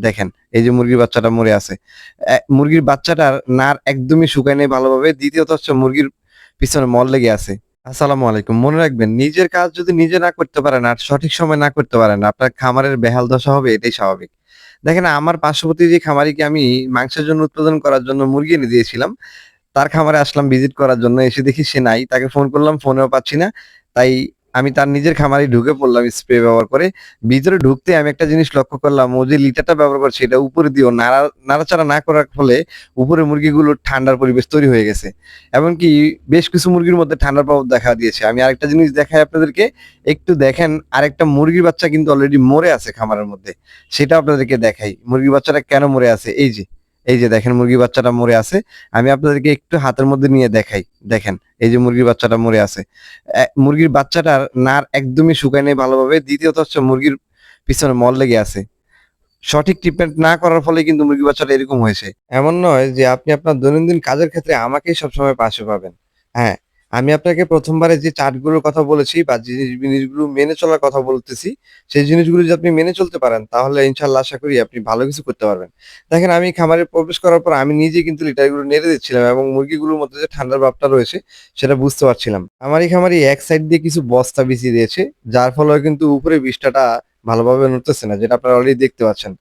দেখেন এই যে মুরগির বাচ্চাটা মরে আছে। মুরগির বাচ্চাটার নার একদমই শুকায় নাই ভালোভাবে। দ্বিতীয়ত হচ্ছে মুরগির পিছনে মল লেগে আছে। আসসালামু আলাইকুম। মনে রাখবেন নিজের কাজ যদি নিজে না করতে পারেন আর সঠিক সময়ে না করতে পারেন, আপনার খামারের বেহাল দশা হবে এটাই স্বাভাবিক। দেখেন আমার পার্শ্ববর্তী যে খামারিকে আমি মাংসের জন্য উৎপাদন করার জন্য মুরগি এনে দিয়েছিলাম। তার খামারে আসলাম ভিজিট করার জন্য। এসে দেখি সে নাই। তাকে ফোন করলাম, ফোনেও পাচ্ছি না। তাই আমি তার নিজের খামারে ঢুকে পড়লাম স্প্রে ব্যবহার করে। ভিতরে ঢুকতে আমি একটা জিনিস লক্ষ্য করলাম, ও যে লিটারটা ব্যবহার করছে এটা উপরে দিয়েও নাড়াচাড়া না করার ফলে উপরের মুরগিগুলোর ঠান্ডার পরিবেশ তৈরি হয়ে গেছে। এমনকি বেশ কিছু মুরগির মধ্যে ঠান্ডার প্রভাব দেখা দিয়েছে। আমি আরেকটা জিনিস দেখাই আপনাদেরকে। একটু দেখেন আরেকটা মুরগির বাচ্চা কিন্তু অলরেডি মরে আছে খামারের মধ্যে। সেটাও আপনাদেরকে দেখাই। মুরগির বাচ্চাটা কেন মরে আছে? এই যে দেখেন মুরগির বাচ্চাটা মরে আছে। আমি আপনাদেরকে একটু হাতের মধ্যে নিয়ে দেখাই। দেখেন, এই যে মুরগির বাচ্চাটা মরে আছে। মুরগির বাচ্চাটার নার একদমই শুকায় নাই ভালোভাবে। দ্বিতীয়ত হচ্ছে মুরগির পিছনে মল লেগে আছে। সঠিক ট্রিটমেন্ট না করার ফলে কিন্তু মুরগির বাচ্চাটা এরকম হয়েছে। এমন নয় যে আপনি আপনার দৈনন্দিন কাজের ক্ষেত্রে আমাকেই সবসময় পাশে পাবেন। হ্যাঁ, আমি আপনাকে ১ম বারে যে চার্টগুলোর কথা বলেছি বা যে জিনিসগুলো মেনে চলার কথা বলতেছি, সেই জিনিসগুলো যদি আপনি মেনে চলতে পারেন তাহলে ইনশাআল্লাহ আশা করি আপনি ভালো কিছু করতে পারবেন। দেখেন আমি খামারে প্রবেশ করার পর আমি নিজেই কিন্তু লিটারগুলো নেড়ে দিচ্ছিলাম এবং মুরগিগুলোর মধ্যে যে ঠান্ডার ভাবটা রয়েছে সেটা বুঝতে পারছিলাম। আমারই খামারি এক সাইড দিয়ে কিছু বস্তা বিছিয়ে দিয়েছে, যার ফলে কিন্তু উপরে বিষ্ঠাটা ভালোভাবে নড়তেছে না, যেটা আপনারা অলরেডি দেখতে পাচ্ছেন।